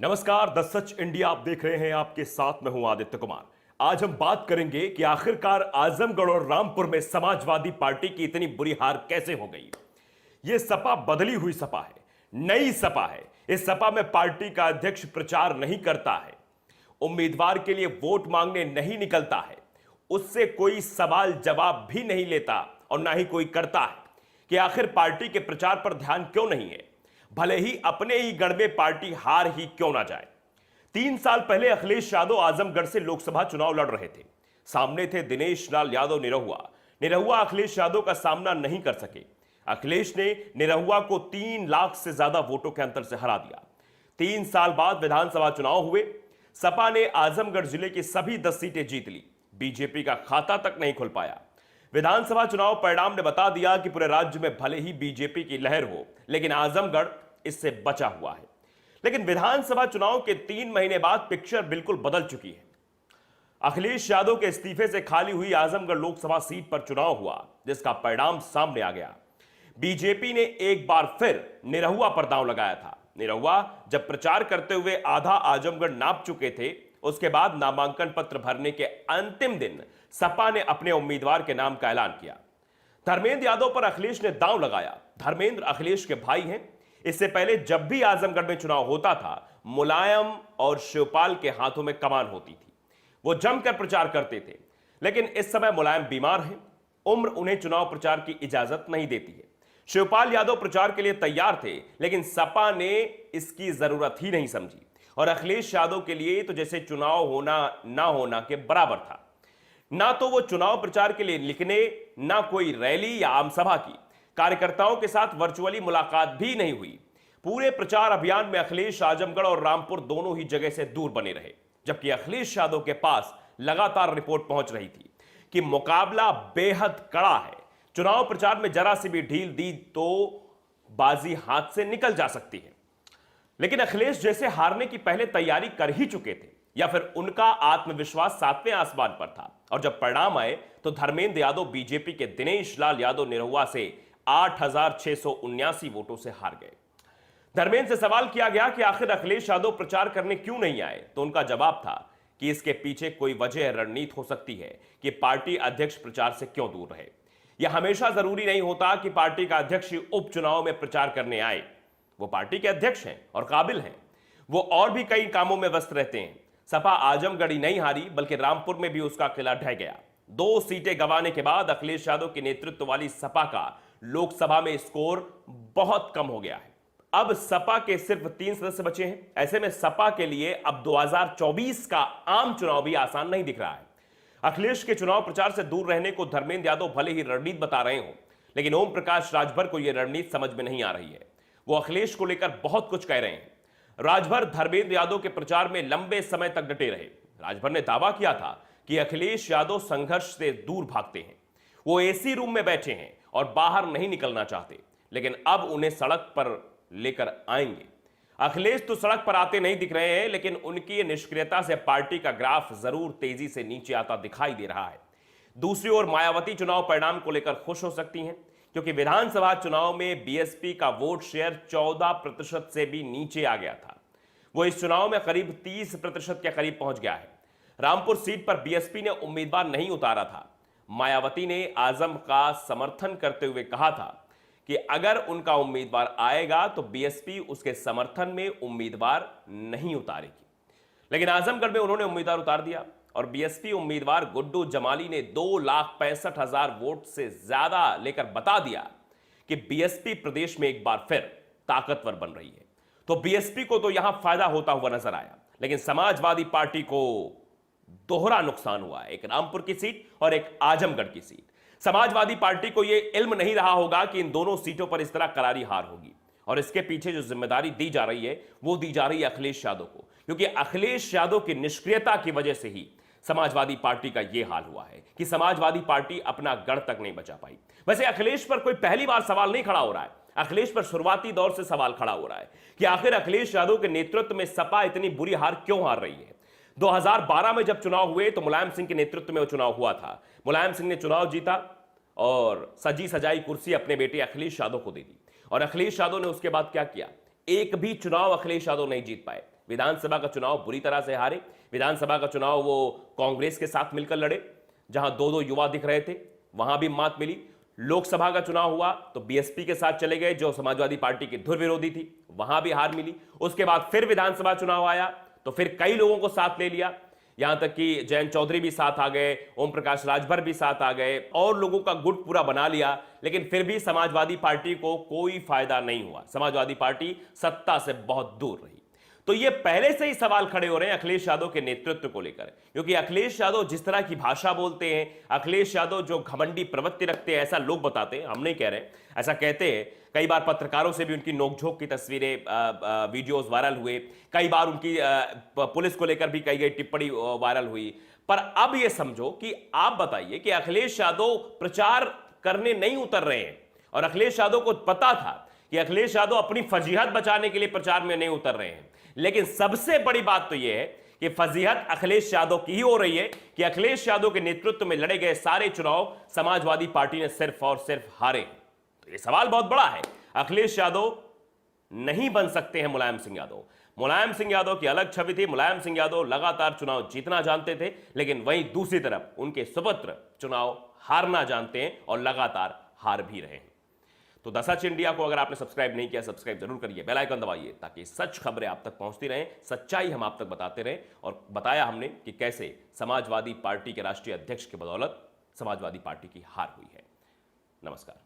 नमस्कार, the such India आप देख रहे हैं। आपके साथ मैं हूं आदित्य कुमार। आज हम बात करेंगे कि आखिरकार आजमगढ़ और रामपुर में समाजवादी पार्टी की इतनी बुरी हार कैसे हो गई। यह सपा बदली हुई सपा है, नई सपा है। इस सपा में पार्टी का अध्यक्ष प्रचार नहीं करता है, उम्मीदवार के लिए वोट मांगने नहीं निकलता है, उससे कोई सवाल जवाब भी नहीं लेता और ना ही कोई करता है कि आखिर पार्टी के प्रचार पर ध्यान क्यों नहीं है, भले ही अपने ही गढ़ में पार्टी हार ही क्यों ना जाए। 3 साल पहले अखिलेश यादव आजमगढ़ से लोकसभा चुनाव लड़ रहे थे। सामने थे दिनेश लाल यादव निरहुआ। निरहुआ अखिलेश यादव का सामना नहीं कर सके। अखिलेश ने निरहुआ को 3 लाख से ज्यादा वोटों के अंतर से हरा दिया। 3 साल बाद विधानसभा चुनाव हुए। सपा ने आजमगढ़ जिले की सभी 10 सीटें जीत ली। बीजेपी का खाता तक नहीं खुल पाया। विधानसभा चुनाव परिणाम ने बता दिया कि पूरे राज्य में भले ही बीजेपी की लहर हो, लेकिन आजमगढ़ इससे बचा हुआ है। लेकिन विधानसभा चुनाव के 3 महीने बाद पिक्चर बिल्कुल बदल चुकी है। अखिलेश यादव के इस्तीफे से खाली हुई आजमगढ़ लोकसभा सीट पर चुनाव हुआ, जिसका परिणाम सामने आ गया। बीजेपी ने एक बार फिर निरहुआ पर दांव लगाया था। निरहुआ जब प्रचार करते हुए आधा आजमगढ़ नाप चुके थे, उसके बाद नामांकन पत्र भरने के अंतिम दिन सपा ने अपने उम्मीदवार के नाम का ऐलान किया। धर्मेंद्र यादव पर अखिलेश ने दांव लगाया। धर्मेंद्र अखिलेश के भाई हैं। इससे पहले जब भी आजमगढ़ में चुनाव होता था, मुलायम और शिवपाल के हाथों में कमान होती थी। वो जमकर प्रचार करते थे, लेकिन इस समय मुलायम बीमार हैं। उम्र उन्हें चुनाव प्रचार की इजाजत नहीं देती है। शिवपाल यादव प्रचार के लिए तैयार थे, लेकिन सपा ने इसकी जरूरत ही नहीं समझी और अखिलेश यादव के लिए तो जैसे चुनाव होना ना होना के बराबर था। ना तो वो चुनाव प्रचार के लिए लिखने, ना कोई रैली या आमसभा की। कार्यकर्ताओं के साथ वर्चुअली मुलाकात भी नहीं हुई। पूरे प्रचार अभियान में अखिलेश आजमगढ़ और रामपुर दोनों ही जगह से दूर बने रहे, जबकि अखिलेश यादव के पास लगातार रिपोर्ट पहुंच रही थी कि मुकाबला बेहद कड़ा है। चुनाव प्रचार में जरा सी भी ढील दी तो बाजी हाथ से निकल जा सकती है। लेकिन अखिलेश जैसे हारने की पहले तैयारी कर ही चुके थे, या फिर उनका आत्मविश्वास 7वें आसमान पर था। और जब परिणाम आए तो धर्मेंद्र यादव बीजेपी के दिनेश लाल यादव निरहुआ से 8,679 वोटों से हार गए। धर्मेंद्र से सवाल किया गया कि आखिर अखिलेश यादव प्रचार करने क्यों नहीं आए, तो उनका जवाब था कि इसके पीछे कोई वजह रणनीति हो सकती है कि पार्टी अध्यक्ष प्रचार से क्यों दूर रहे। यह हमेशा जरूरी नहीं होता कि पार्टी का अध्यक्ष उपचुनाव में प्रचार करने आए। वो पार्टी के अध्यक्ष हैं और काबिल हैं। वो और भी कई कामों में व्यस्त रहते हैं। सपा आजमगढ़ ही नहीं हारी, बल्कि रामपुर में भी उसका किला ढह गया। 2 सीटें गंवाने के बाद अखिलेश यादव के नेतृत्व वाली सपा का लोकसभा में स्कोर बहुत कम हो गया है। अब सपा के सिर्फ 3 सदस्य बचे हैं। ऐसे में सपा के लिए अब 2024 का आम चुनाव भी आसान नहीं दिख रहा है। अखिलेश के चुनाव प्रचार से दूर रहने को धर्मेंद्र यादव भले ही रणनीति बता रहे हो, लेकिन ओम प्रकाश राजभर को यह रणनीति समझ में नहीं आ रही है। वो अखिलेश को लेकर बहुत कुछ कह रहे हैं। राजभर धर्मेंद्र यादव के प्रचार में लंबे समय तक डटे रहे। राजभर ने दावा किया था कि अखिलेश यादव संघर्ष से दूर भागते हैं। वो एसी रूम में बैठे हैं और बाहर नहीं निकलना चाहते, लेकिन अब उन्हें सड़क पर लेकर आएंगे। अखिलेश तो सड़क पर आते नहीं दिख रहे हैं, लेकिन उनकी निष्क्रियता से पार्टी का ग्राफ जरूर तेजी से नीचे आता दिखाई दे रहा है। दूसरी ओर मायावती चुनाव परिणाम को लेकर खुश हो सकती हैं, क्योंकि विधानसभा चुनाव में बीएसपी का वोट शेयर 14% से भी नीचे आ गया था। वो इस चुनाव में करीब 30% के करीब पहुंच गया है। रामपुर सीट पर बीएसपी ने उम्मीदवार नहीं उतारा था। मायावती ने आजम का समर्थन करते हुए कहा था कि अगर उनका उम्मीदवार आएगा तो बीएसपी उसके समर्थन में उम्मीदवार नहीं उतारेगी। लेकिन आजमगढ़ में उन्होंने उम्मीदवार उतार दिया और बीएसपी उम्मीदवार गुड्डू जमाली ने 2,65,000 वोट से ज्यादा लेकर बता दिया कि बीएसपी प्रदेश में एक बार फिर ताकतवर बन रही है। तो बीएसपी को तो यहां फायदा होता हुआ नजर आया, लेकिन समाजवादी पार्टी को दोहरा नुकसान हुआ, एक रामपुर की सीट और एक आजमगढ़ की सीट। समाजवादी पार्टी को यह इल्म नहीं रहा होगा कि इन दोनों सीटों पर इस तरह करारी हार होगी, और इसके पीछे जो जिम्मेदारी दी जा रही है वो दी जा रही है अखिलेश यादव को, क्योंकि अखिलेश यादव की निष्क्रियता की वजह से ही समाजवादी पार्टी का यह हाल हुआ है कि समाजवादी पार्टी अपना गढ़ तक नहीं बचा पाई। वैसे अखिलेश पर कोई पहली बार सवाल नहीं खड़ा हो रहा है। अखिलेश पर शुरुआती दौर से सवाल खड़ा हो रहा है कि आखिर अखिलेश यादव के नेतृत्व में सपा इतनी बुरी हार क्यों हार रही है। 2012 में जब चुनाव हुए तो मुलायम सिंह के नेतृत्व में वो चुनाव हुआ था। मुलायम सिंह ने चुनाव जीता और सजी सजाई कुर्सी अपने बेटे अखिलेश यादव को दे दी, और अखिलेश यादव ने उसके बाद क्या किया, एक भी चुनाव अखिलेश यादव नहीं जीत पाए। विधानसभा का चुनाव बुरी तरह से हारे। विधानसभा का चुनाव वो कांग्रेस के साथ मिलकर लड़े, जहां दो दो युवा दिख रहे थे, वहां भी मात मिली। लोकसभा का चुनाव हुआ तो बीएसपी के साथ चले गए, जो समाजवादी पार्टी की धुर विरोधी थी, वहां भी हार मिली। उसके बाद फिर विधानसभा चुनाव आया तो फिर कई लोगों को साथ ले लिया, यहां तक कि जयंत चौधरी भी साथ आ गए, ओम प्रकाश राजभर भी साथ आ गए, और लोगों का गुट पूरा बना लिया। लेकिन फिर भी समाजवादी पार्टी को कोई फायदा नहीं हुआ। समाजवादी पार्टी सत्ता से बहुत दूर रही। तो ये पहले से ही सवाल खड़े हो रहे हैं अखिलेश यादव के नेतृत्व को लेकर, क्योंकि अखिलेश यादव जिस तरह की भाषा बोलते हैं, अखिलेश यादव जो घमंडी प्रवृत्ति रखते हैं, ऐसा लोग बताते हैं, हम नहीं कह रहे, ऐसा कहते हैं। कई बार पत्रकारों से भी उनकी नोकझोंक की तस्वीरें, वीडियोस वायरल हुए, कई बार उनकी पुलिस को लेकर भी कई गई टिप्पणी वायरल हुई। पर अब यह समझो कि आप बताइए कि अखिलेश यादव प्रचार करने नहीं उतर रहे हैं, और अखिलेश यादव को पता था कि अखिलेश यादव अपनी फजीहत बचाने के लिए प्रचार में नहीं उतर रहे हैं। लेकिन सबसे बड़ी बात तो यह है कि फजीहत अखिलेश यादव की ही हो रही है कि अखिलेश यादव के नेतृत्व में लड़े गए सारे चुनाव समाजवादी पार्टी ने सिर्फ और सिर्फ हारे। तो यह सवाल बहुत बड़ा है। अखिलेश यादव नहीं बन सकते हैं मुलायम सिंह यादव। मुलायम सिंह यादव की अलग छवि थी। मुलायम सिंह यादव लगातार चुनाव जीतना जानते थे, लेकिन वहीं दूसरी तरफ उनके सुपुत्र चुनाव हारना जानते हैं और लगातार हार भी रहे हैं। तो द सच इंडिया को अगर आपने सब्सक्राइब नहीं किया, सब्सक्राइब जरूर करिए, बेल आइकन दबाइए, ताकि सच खबरें आप तक पहुंचती रहें, सच्चाई हम आप तक बताते रहें। और बताया हमने कि कैसे समाजवादी पार्टी के राष्ट्रीय अध्यक्ष की बदौलत समाजवादी पार्टी की हार हुई है। नमस्कार।